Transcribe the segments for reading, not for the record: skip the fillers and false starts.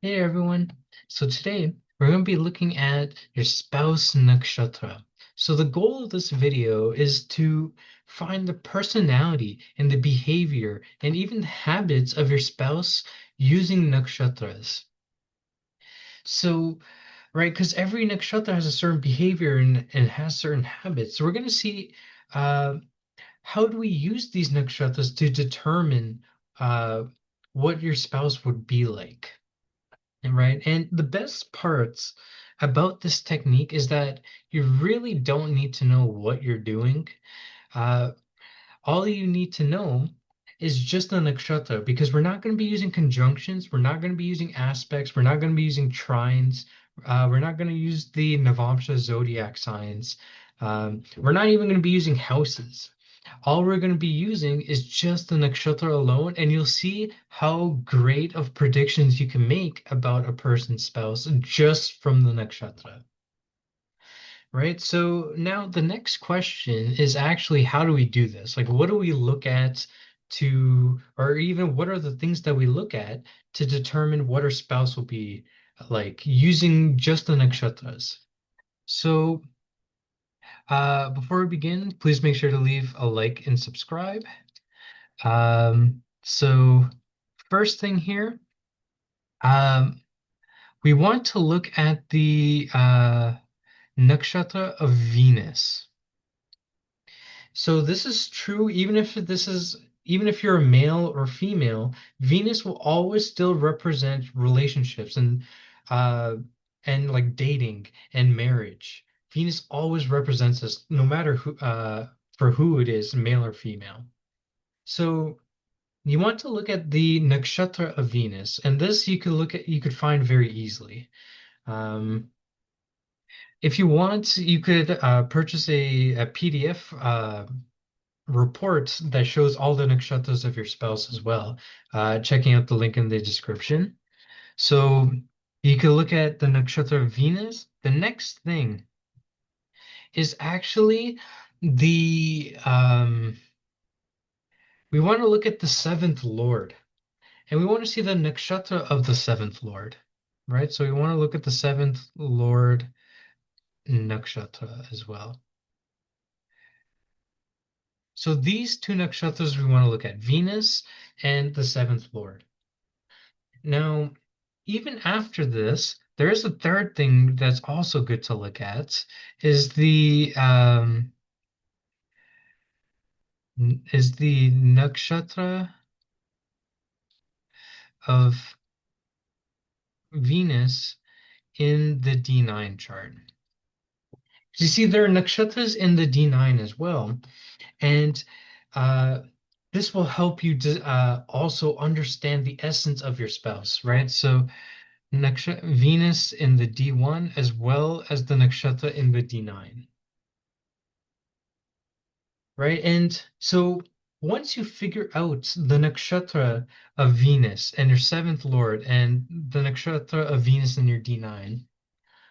Hey everyone. So today we're going to be looking at your spouse nakshatra. So the goal of this video is to find the personality and the behavior and even the habits of your spouse using nakshatras. So, right, because every nakshatra has a certain behavior and has certain habits. So we're going to see uh, how do we use these nakshatras to determine uh, what your spouse would be like. Right. And the best parts about this technique is that you really don't need to know what you're doing. Uh, all you need to know is just the nakshatra because we're not going to be using conjunctions. We're not going to be using aspects. We're not going to be using trines. We're not going to use the Navamsha zodiac signs. We're not even going to be using houses. All we're going to be using is just the nakshatra alone, and you'll see how great of predictions you can make about a person's spouse just from the nakshatra. Right. So now the next question is actually how do we do this? Like, what do we look at to, or even what are the things that we look at to determine what our spouse will be like using just the nakshatras? So, before we begin, please make sure to leave a like and subscribe. So first thing here, um, we want to look at the nakshatra of Venus. So this is true even if you're a male or female, Venus will always still represent relationships uh and like dating and marriage. Venus always represents us no matter who for who it is, male or female. So you want to look at the nakshatra of Venus, and this you could find very easily. Um, if you want, you could purchase a PDF report that shows all the nakshatras of your spouse as well, checking out the link in the description. So you can look at the nakshatra of Venus. The next thing is actually the we want to look at the seventh lord, and we want to see the nakshatra of the seventh lord, right? So we want to look at the seventh lord nakshatra as well. So these two nakshatras we want to look at, Venus and the seventh lord. Now, even after this, there is a third thing that's also good to look at is the nakshatra of Venus in the D9 chart. You see, there are nakshatras in the D9 as well, and uh, this will help you to also understand the essence of your spouse, right? So, Venus in the D1 as well as the nakshatra in the D9. Right? And so once you figure out the nakshatra of Venus and your seventh lord and the nakshatra of Venus in your D9,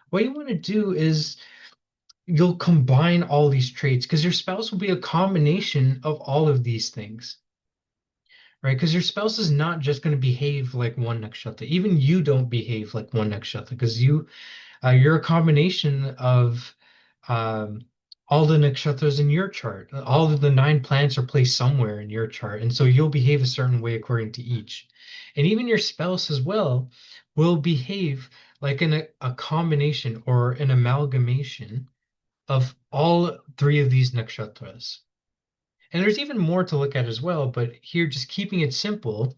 what you want to do is you'll combine all these traits because your spouse will be a combination of all of these things, right? Because your spouse is not just going to behave like one nakshatra. Even you don't behave like one nakshatra because you're a combination of um, all the nakshatras in your chart. All of the nine planets are placed somewhere in your chart, and so you'll behave a certain way according to each. And even your spouse as well will behave like a combination or an amalgamation of all three of these nakshatras. And there's even more to look at as well, but here, just keeping it simple,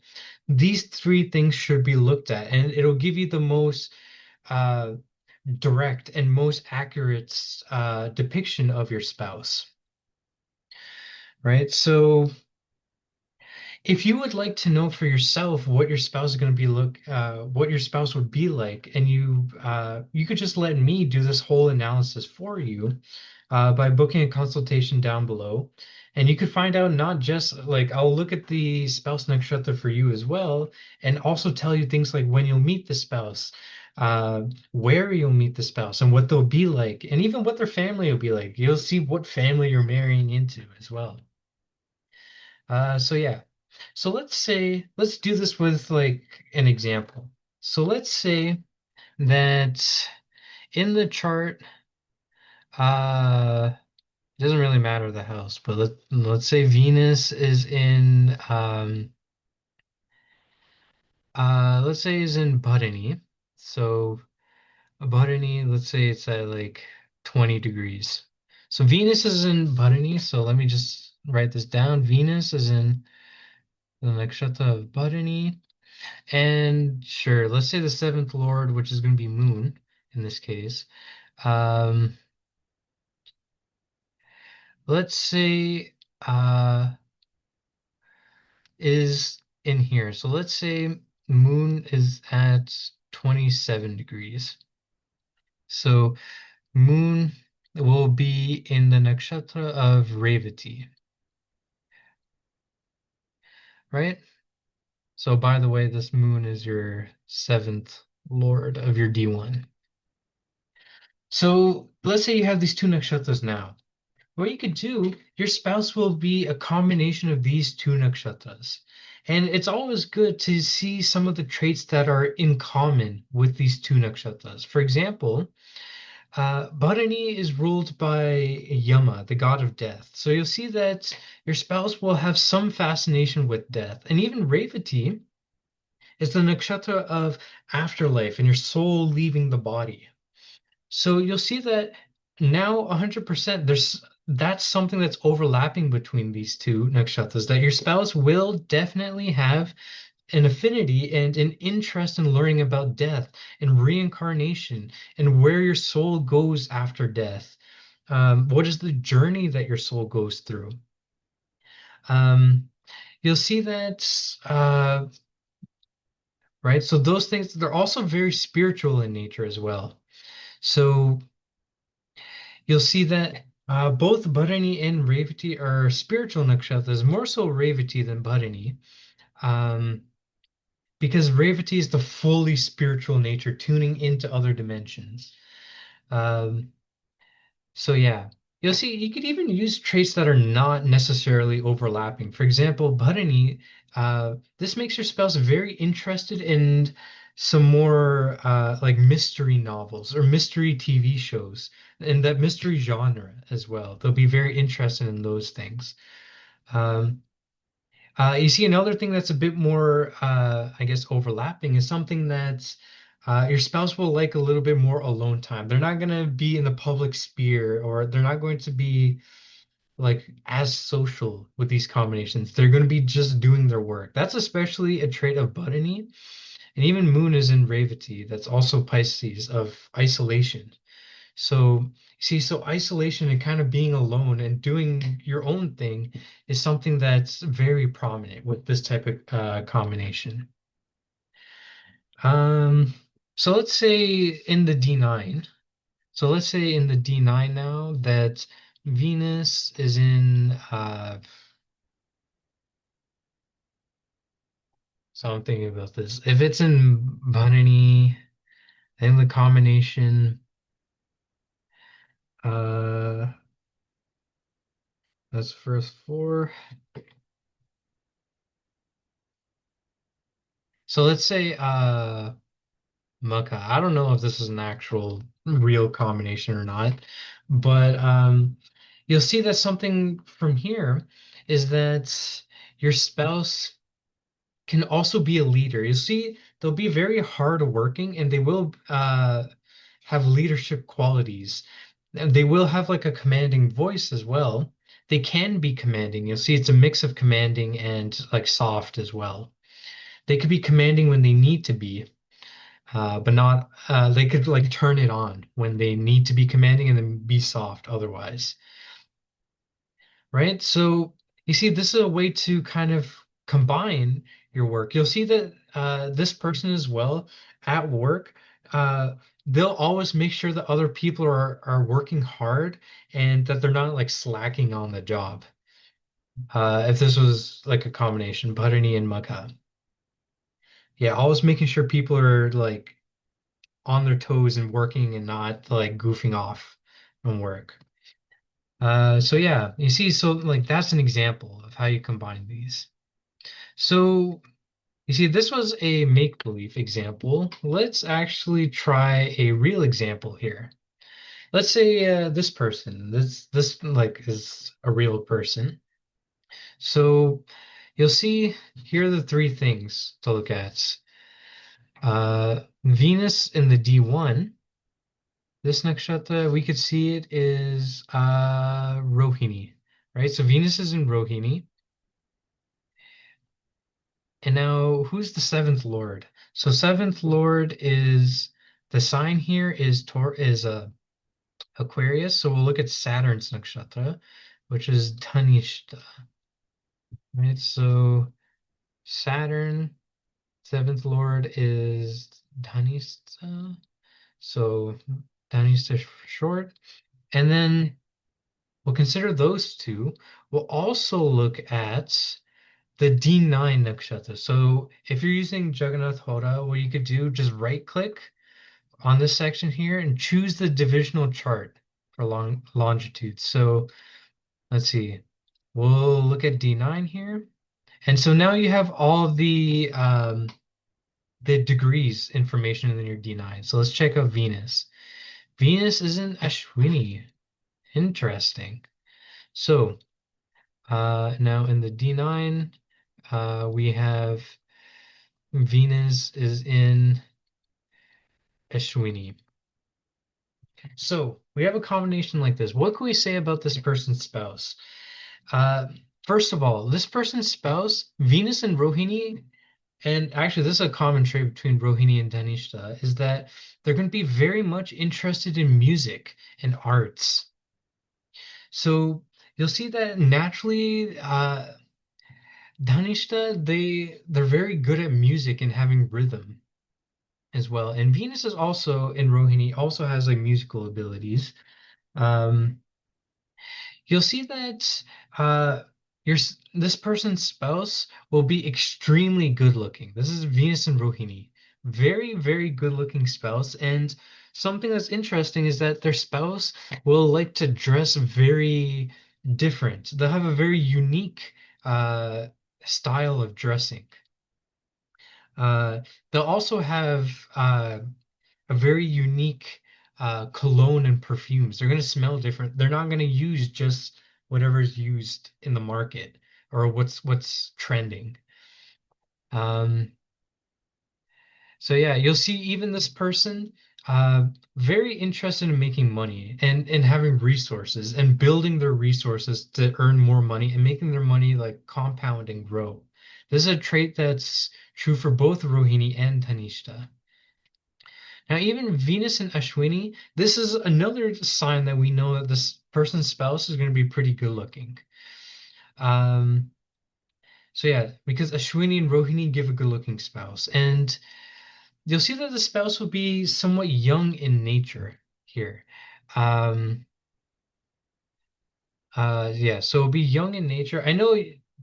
these three things should be looked at, and it'll give you the most uh, direct and most accurate depiction of your spouse, right? So if you would like to know for yourself what your spouse is going to be what your spouse would be like, and you could just let me do this whole analysis for you by booking a consultation down below. And you could find out not just like I'll look at the spouse nakshatra for you as well, and also tell you things like when you'll meet the spouse, uh, where you'll meet the spouse, and what they'll be like, and even what their family will be like. You'll see what family you're marrying into as well. So yeah. So let's do this with like an example. So let's say that in the chart, it doesn't really matter the house, but let's say Venus is in let's say is in Botany. So Botany, let's say it's at like 20 degrees. So Venus is in Botany, so let me just write this down. Venus is in the nakshatra of Botany. And sure, let's say the seventh lord, which is going to be Moon in this case. Um, let's say is in here. So let's say Moon is at 27 degrees. So Moon will be in the nakshatra of Revati, right? So by the way, this Moon is your seventh lord of your D1. So let's say you have these two nakshatras now. What you could do, your spouse will be a combination of these two nakshatras. And it's always good to see some of the traits that are in common with these two nakshatras. For example, Bharani is ruled by Yama, the god of death. So you'll see that your spouse will have some fascination with death. And even Revati is the nakshatra of afterlife and your soul leaving the body. So you'll see that now 100% that's something that's overlapping between these two nakshatras, that your spouse will definitely have an affinity and an interest in learning about death and reincarnation and where your soul goes after death. What is the journey that your soul goes through? Um, you'll see that, right? So those things, they're also very spiritual in nature as well. So you'll see that both Bharani and Revati are spiritual nakshatras, more so Revati than Bharani, um, because Revati is the fully spiritual nature tuning into other dimensions. Um, so yeah, you'll see you could even use traits that are not necessarily overlapping. For example, Bharani, this makes your spouse very interested in some more like mystery novels or mystery TV shows and that mystery genre as well. They'll be very interested in those things. Um, you see, another thing that's a bit more, I guess, overlapping is something that's your spouse will like a little bit more alone time. They're not going to be in the public sphere, or they're not going to be like as social with these combinations. They're going to be just doing their work. That's especially a trait of Botany. And even Moon is in Revati. That's also Pisces of isolation. So, see, so isolation and kind of being alone and doing your own thing is something that's very prominent with this type of combination. Um, so let's say in the D9. So let's say in the D9 now that Venus is in, so I'm thinking about this. If it's in Bharani, then the combination, uh, that's first four. So let's say, Maka. I don't know if this is an actual real combination or not, but you'll see that something from here is that your spouse can also be a leader. You see, they'll be very hardworking and they will have leadership qualities. And they will have like a commanding voice as well. They can be commanding. You'll see it's a mix of commanding and like soft as well. They could be commanding when they need to be, but not they could like turn it on when they need to be commanding and then be soft otherwise, right? So you see, this is a way to kind of combine your work. You'll see that this person as well at work, uh, they'll always make sure that other people are working hard and that they're not like slacking on the job. If this was like a combination, Bharani and Magha. Yeah, always making sure people are like on their toes and working and not like goofing off on work. So yeah, you see, so like that's an example of how you combine these. So You see, this was a make-believe example. Let's actually try a real example here. Let's say this person, this like is a real person. So you'll see here are the three things to look at. Venus in the D1. This nakshatra, we could see it is Rohini, right? So Venus is in Rohini. And now who's the seventh lord? So seventh lord is the sign here is Aquarius. So we'll look at Saturn's nakshatra, which is Dhanishta, right? So Saturn, seventh lord is Dhanishta. So Dhanishta for short. And then we'll consider those two. We'll also look at the D9 nakshatra. So if you're using Jagannath Hora, what you could do, just right click on this section here and choose the divisional chart for longitude. So let's see, we'll look at D9 here. And so now you have all the degrees information in your D9. So let's check out Venus. Venus is in Ashwini. Interesting. So now in the D9, we have Venus is in Ashwini. So we have a combination like this. What can we say about this person's spouse? Uh, First of all, this person's spouse, Venus and Rohini, and actually this is a common trait between Rohini and Dhanishta, is that they're going to be very much interested in music and arts. So you'll see that naturally, Dhanishta, they're very good at music and having rhythm as well. And Venus is also in Rohini, also has like musical abilities. Um, you'll see that this person's spouse will be extremely good looking. This is Venus and Rohini. Very, very good looking spouse. And something that's interesting is that their spouse will like to dress very different. They'll have a very unique uh, style of dressing. Uh, they'll also have a very unique cologne and perfumes. They're going to smell different. They're not going to use just whatever's used in the market or what's trending. Um, so yeah, you'll see even this person very interested in making money and having resources and building their resources to earn more money and making their money like compound and grow. This is a trait that's true for both Rohini and Tanishta. Now, even Venus and Ashwini, this is another sign that we know that this person's spouse is going to be pretty good looking. Um, so yeah, because Ashwini and Rohini give a good looking spouse. And you'll see that the spouse will be somewhat young in nature here. Um, yeah, so it'll be young in nature. I know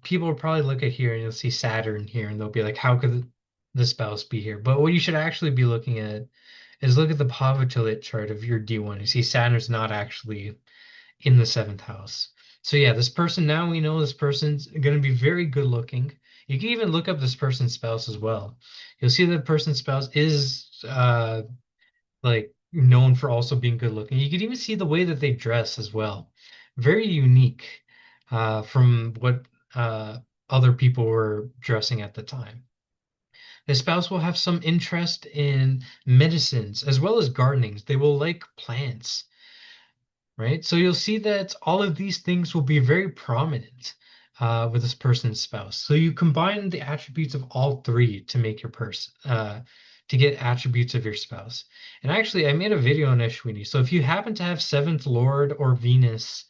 people will probably look at here and you'll see Saturn here and they'll be like, how could the spouse be here? But what you should actually be looking at is look at the Pavatelit chart of your D1. You see Saturn's not actually in the seventh house. So yeah, this person, now we know this person's going to be very good looking. You can even look up this person's spouse as well. You'll see that the person's spouse is like known for also being good looking. You could even see the way that they dress as well. Very unique from what other people were dressing at the time. The spouse will have some interest in medicines as well as gardenings. They will like plants, right? So you'll see that all of these things will be very prominent with this person's spouse. So you combine the attributes of all three to make your person, to get attributes of your spouse. And actually, I made a video on Ashwini. So if you happen to have seventh Lord or Venus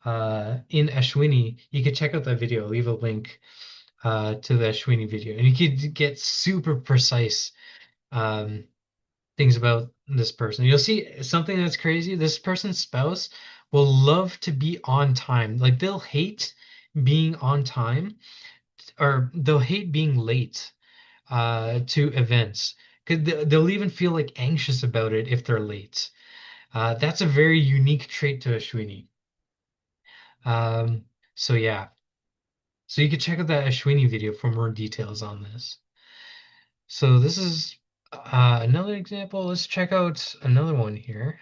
in Ashwini, you can check out that video. I'll leave a link to the Ashwini video, and you could get super precise um, things about this person. You'll see something that's crazy. This person's spouse will love to be on time. Like they'll hate being on time, or they'll hate being late to events. They'll even feel like anxious about it if they're late. That's a very unique trait to Ashwini. Um, so yeah. So you can check out that Ashwini video for more details on this. So this is another example. Let's check out another one here.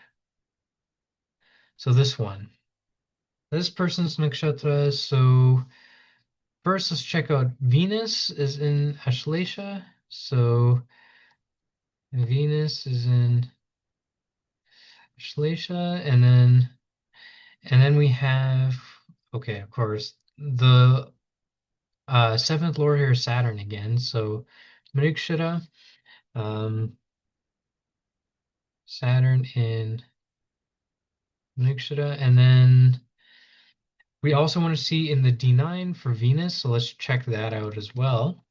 So this one, this person's nakshatra. So first, let's check out Venus is in Ashlesha. So Venus is in Ashlesha, and then we have, okay, of course, the seventh lord here is Saturn again. So Marikshara, um, Saturn in Nakshatra, and then we also want to see in the D9 for Venus, so let's check that out as well.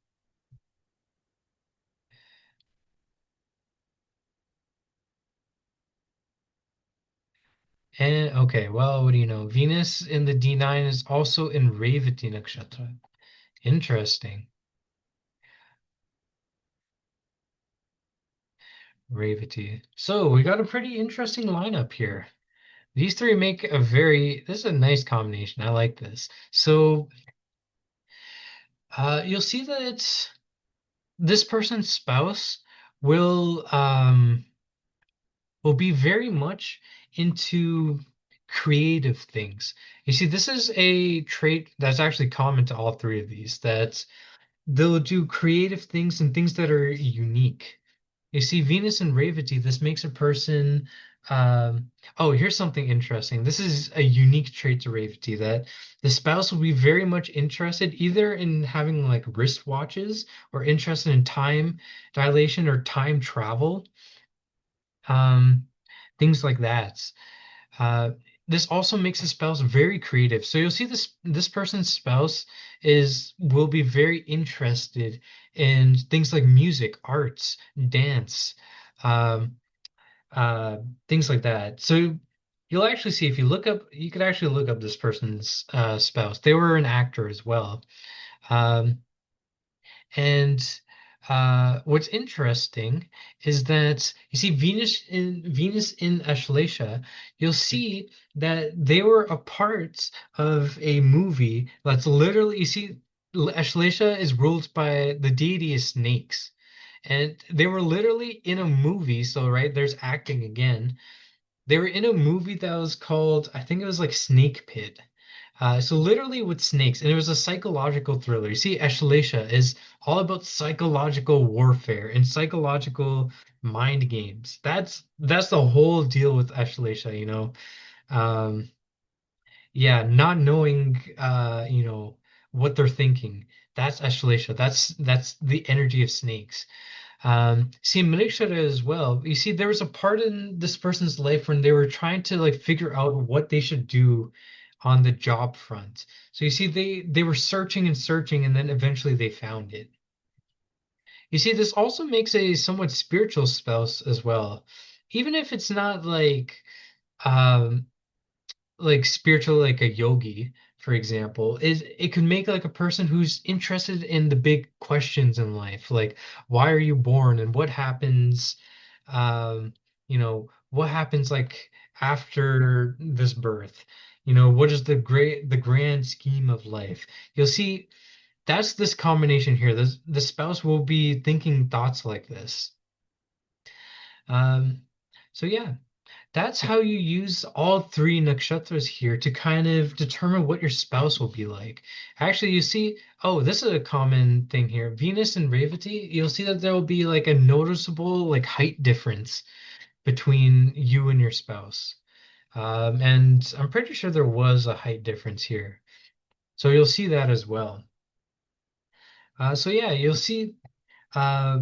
And okay, well, what do you know? Venus in the D9 is also in Revati Nakshatra. Interesting. Revati. So we got a pretty interesting lineup here. These three make this is a nice combination. I like this. So you'll see that this person's spouse will will be very much into creative things. You see, this is a trait that's actually common to all three of these, that they'll do creative things and things that are unique. You see, Venus and Revati, this makes a person. Oh, here's something interesting. This is a unique trait to Revati that the spouse will be very much interested either in having like wristwatches or interested in time dilation or time travel, um, things like that. Uh, this also makes the spouse very creative. So you'll see this person's spouse is will be very interested in things like music, arts, dance, um, uh, things like that. So you'll actually see if you could actually look up this person's spouse. They were an actor as well. Um, and what's interesting is that you see Venus in Ashlesha, you'll see that they were a part of a movie that's literally, you see, Ashlesha is ruled by the deity is snakes. And they were literally in a movie, so right, there's acting again. They were in a movie that was called, I think it was like Snake Pit. So literally with snakes, and it was a psychological thriller. You see, Ashleisha is all about psychological warfare and psychological mind games. That's the whole deal with Ashleisha, you know. Um, yeah, not knowing what they're thinking. That's Ashleisha. That's the energy of snakes. See, Manisha as well. You see, there was a part in this person's life when they were trying to like figure out what they should do on the job front. So you see, they were searching and searching, and then eventually they found it. You see, this also makes a somewhat spiritual spouse as well, even if it's not um like spiritual like a yogi, for example, is it could make like a person who's interested in the big questions in life, like why are you born and what happens, um what happens like after this birth, what is the grand scheme of life. You'll see that's this combination here. The spouse will be thinking thoughts like this. um so yeah, that's how you use all three nakshatras here to kind of determine what your spouse will be like. Actually, you see, oh, this is a common thing here. Venus and Revati, you'll see that there will be like a noticeable like height difference between you and your spouse. And I'm pretty sure there was a height difference here. So you'll see that as well. So yeah, you'll see uh,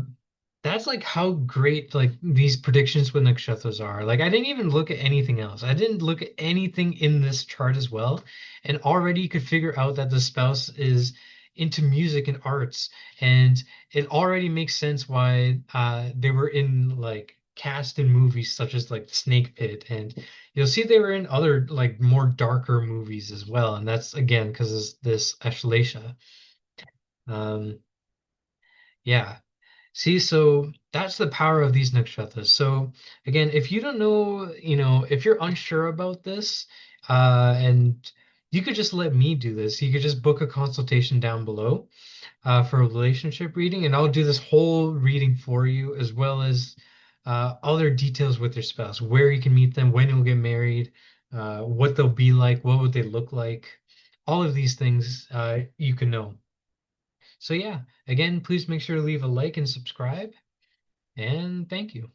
that's like how great like these predictions with nakshatras are. Like I didn't even look at anything else. I didn't look at anything in this chart as well, and already you could figure out that the spouse is into music and arts, and it already makes sense why they were in like cast in movies such as like Snake Pit, and you'll see they were in other like more darker movies as well, and that's again because of this Ashleisha. Um, yeah. See, so that's the power of these nakshatras. So again, if you don't know, if you're unsure about this, and you could just let me do this. You could just book a consultation down below for a relationship reading, and I'll do this whole reading for you, as well as other details with your spouse, where you can meet them, when you'll get married, what they'll be like, what would they look like. All of these things you can know. So yeah, again, please make sure to leave a like and subscribe, and thank you.